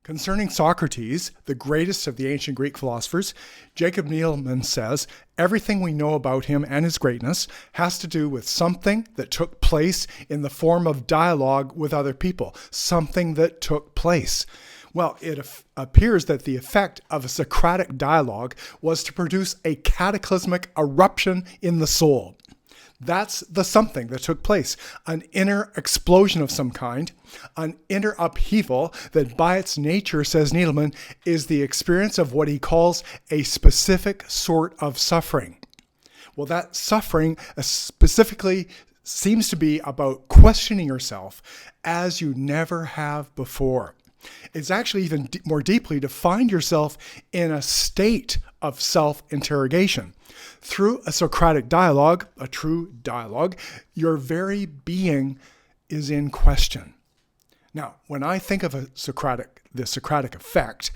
Concerning Socrates, the greatest of the ancient Greek philosophers, Jacob Needleman says, everything we know about him and his greatness has to do with something that took place in the form of dialogue with other people, something that took place. Well, it appears that the effect of a Socratic dialogue was to produce a cataclysmic eruption in the soul. That's the something that took place, an inner explosion of some kind, an inner upheaval that by its nature, says Needleman, is the experience of what he calls a specific sort of suffering. Well, that suffering specifically seems to be about questioning yourself as you never have before. It's actually even more deeply to find yourself in a state of self-interrogation. Through a Socratic dialogue, a true dialogue, your very being is in question. Now, when I think of the Socratic effect,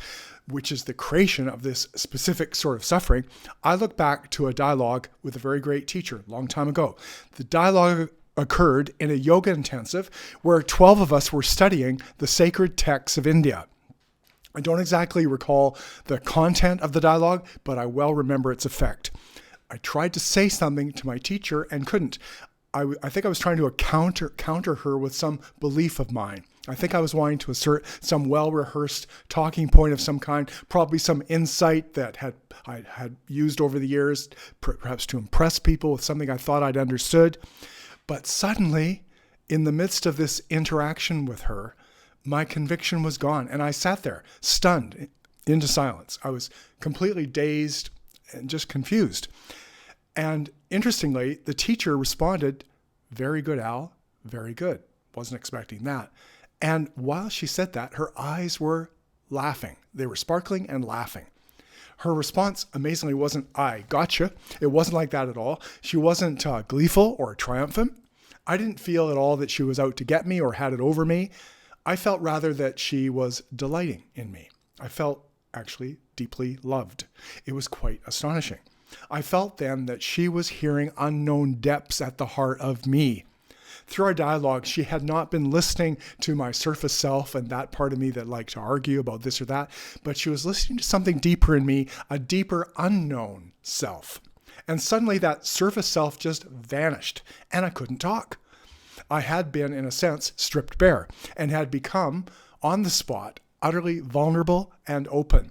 which is the creation of this specific sort of suffering, I look back to a dialogue with a very great teacher a long time ago. The dialogue occurred in a yoga intensive where 12 of us were studying the sacred texts of India. I don't exactly recall the content of the dialogue, but I well remember its effect. I tried to say something to my teacher and couldn't. I think I was trying to counter her with some belief of mine. I think I was wanting to assert some well-rehearsed talking point of some kind, probably some insight that I had used over the years, perhaps to impress people with something I thought I'd understood. But suddenly, in the midst of this interaction with her, my conviction was gone, and I sat there, stunned into silence. I was completely dazed and just confused. And interestingly, the teacher responded, "Very good, Al, very good." Wasn't expecting that. And while she said that, her eyes were laughing. They were sparkling and laughing. Her response, amazingly, wasn't, "I gotcha." It wasn't like that at all. She wasn't gleeful or triumphant. I didn't feel at all that she was out to get me or had it over me. I felt rather that she was delighting in me. I felt actually deeply loved. It was quite astonishing. I felt then that she was hearing unknown depths at the heart of me. Through our dialogue, she had not been listening to my surface self and that part of me that liked to argue about this or that, but she was listening to something deeper in me, a deeper unknown self. And suddenly that surface self just vanished and I couldn't talk. I had been, in a sense, stripped bare and had become, on the spot, utterly vulnerable and open.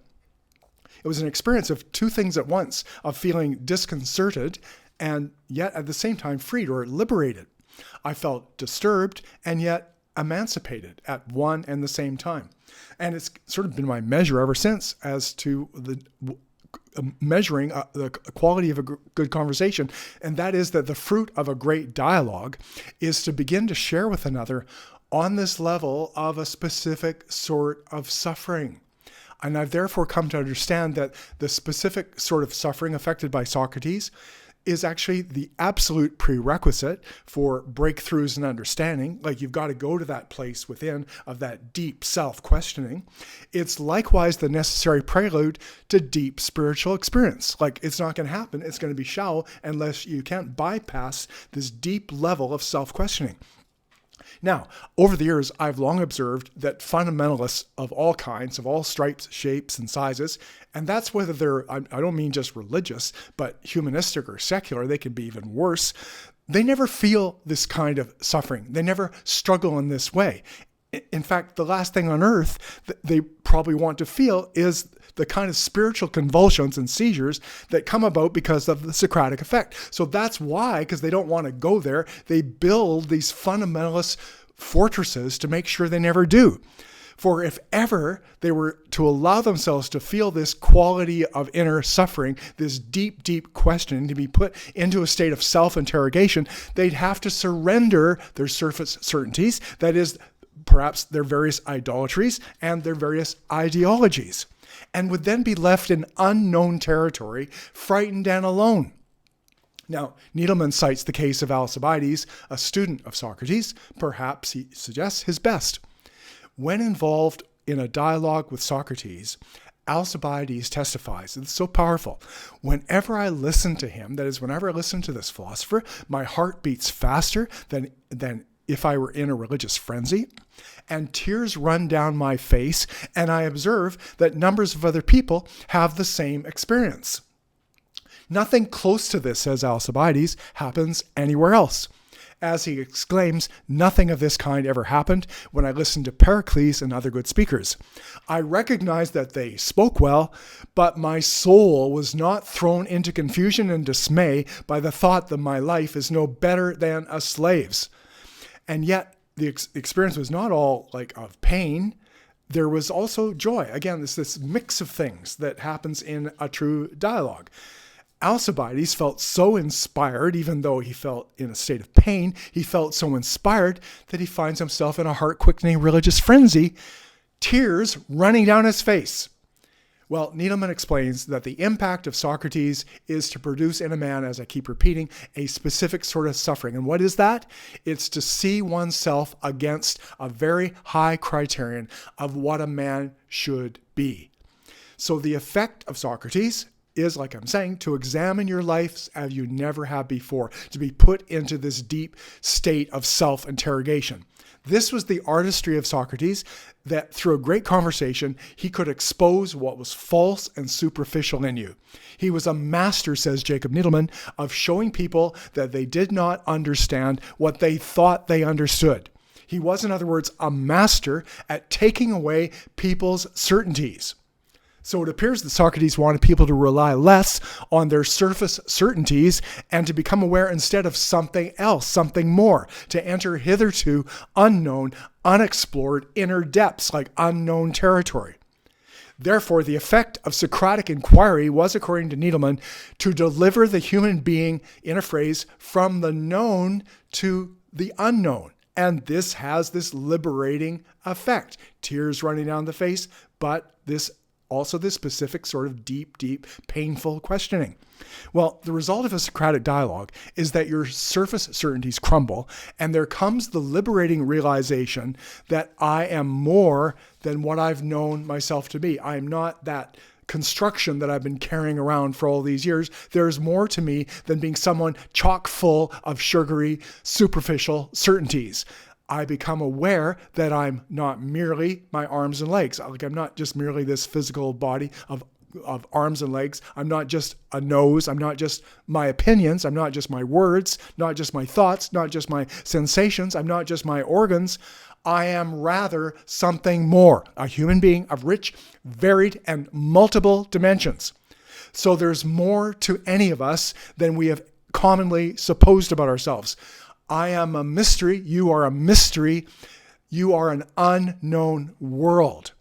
It was an experience of two things at once, of feeling disconcerted and yet at the same time freed or liberated. I felt disturbed and yet emancipated at one and the same time. And it's sort of been my measure ever since as to the measuring the quality of a good conversation. And that is that the fruit of a great dialogue is to begin to share with another on this level of a specific sort of suffering. And I've therefore come to understand that the specific sort of suffering affected by Socrates is actually the absolute prerequisite for breakthroughs in understanding. Like, you've got to go to that place within of that deep self-questioning. It's likewise the necessary prelude to deep spiritual experience. Like, it's not going to happen. It's going to be shallow unless you can't bypass this deep level of self-questioning. Now, over the years, I've long observed that fundamentalists of all kinds, of all stripes, shapes, and sizes, and that's whether they're, I don't mean just religious, but humanistic or secular, they can be even worse, they never feel this kind of suffering. They never struggle in this way. In fact, the last thing on earth that they probably want to feel is the kind of spiritual convulsions and seizures that come about because of the Socratic effect. So that's why, because they don't want to go there, they build these fundamentalist fortresses to make sure they never do. For if ever they were to allow themselves to feel this quality of inner suffering, this deep, deep questioning, to be put into a state of self-interrogation, they'd have to surrender their surface certainties, that is, perhaps their various idolatries and their various ideologies, and would then be left in unknown territory, frightened and alone. Now, Needleman cites the case of Alcibiades, a student of Socrates, perhaps he suggests his best. When involved in a dialogue with Socrates, Alcibiades testifies, it's so powerful. Whenever I listen to him, that is, whenever I listen to this philosopher, my heart beats faster than if I were in a religious frenzy, and tears run down my face, and I observe that numbers of other people have the same experience. Nothing close to this, says Alcibiades, happens anywhere else. As he exclaims, nothing of this kind ever happened when I listened to Pericles and other good speakers. I recognized that they spoke well, but my soul was not thrown into confusion and dismay by the thought that my life is no better than a slave's. And yet, the experience was not all like of pain. There was also joy. Again, this mix of things that happens in a true dialogue. Alcibiades felt so inspired, even though he felt in a state of pain, he felt so inspired that he finds himself in a heart-quickening religious frenzy, tears running down his face. Well, Needleman explains that the impact of Socrates is to produce in a man, as I keep repeating, a specific sort of suffering. And what is that? It's to see oneself against a very high criterion of what a man should be. So the effect of Socrates is, like I'm saying, to examine your life as you never have before, to be put into this deep state of self-interrogation. This was the artistry of Socrates, that through a great conversation, he could expose what was false and superficial in you. He was a master, says Jacob Needleman, of showing people that they did not understand what they thought they understood. He was, in other words, a master at taking away people's certainties. So it appears that Socrates wanted people to rely less on their surface certainties and to become aware instead of something else, something more, to enter hitherto unknown, unexplored inner depths like unknown territory. Therefore, the effect of Socratic inquiry was, according to Needleman, to deliver the human being, in a phrase, from the known to the unknown. And this has this liberating effect. Tears running down the face, but this specific sort of deep, painful questioning. Well, the result of a Socratic dialogue is that your surface certainties crumble, and there comes the liberating realization that I am more than what I've known myself to be. I am not that construction that I've been carrying around for all these years. There's more to me than being someone chock full of sugary, superficial certainties. I become aware that I'm not merely my arms and legs. Like, I'm not just merely this physical body of arms and legs. I'm not just a nose. I'm not just my opinions. I'm not just my words, not just my thoughts, not just my sensations. I'm not just my organs. I am rather something more, a human being of rich, varied, and multiple dimensions. So there's more to any of us than we have commonly supposed about ourselves. I am a mystery. You are a mystery. You are an unknown world.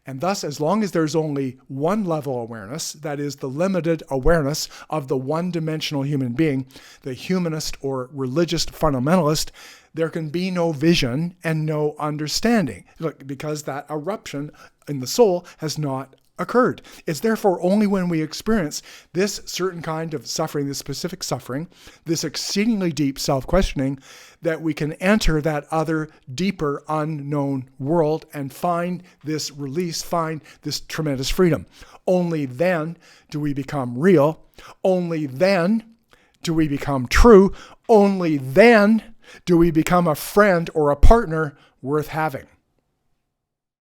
And thus, as long as there's only one level awareness, that is the limited awareness of the one-dimensional human being, the humanist or religious fundamentalist, there can be no vision and no understanding, because that eruption in the soul has not occurred. It's therefore only when we experience this certain kind of suffering, this specific suffering, this exceedingly deep self-questioning, that we can enter that other deeper unknown world and find this release, find this tremendous freedom. Only then do we become real. Only then do we become true. Only then do we become a friend or a partner worth having.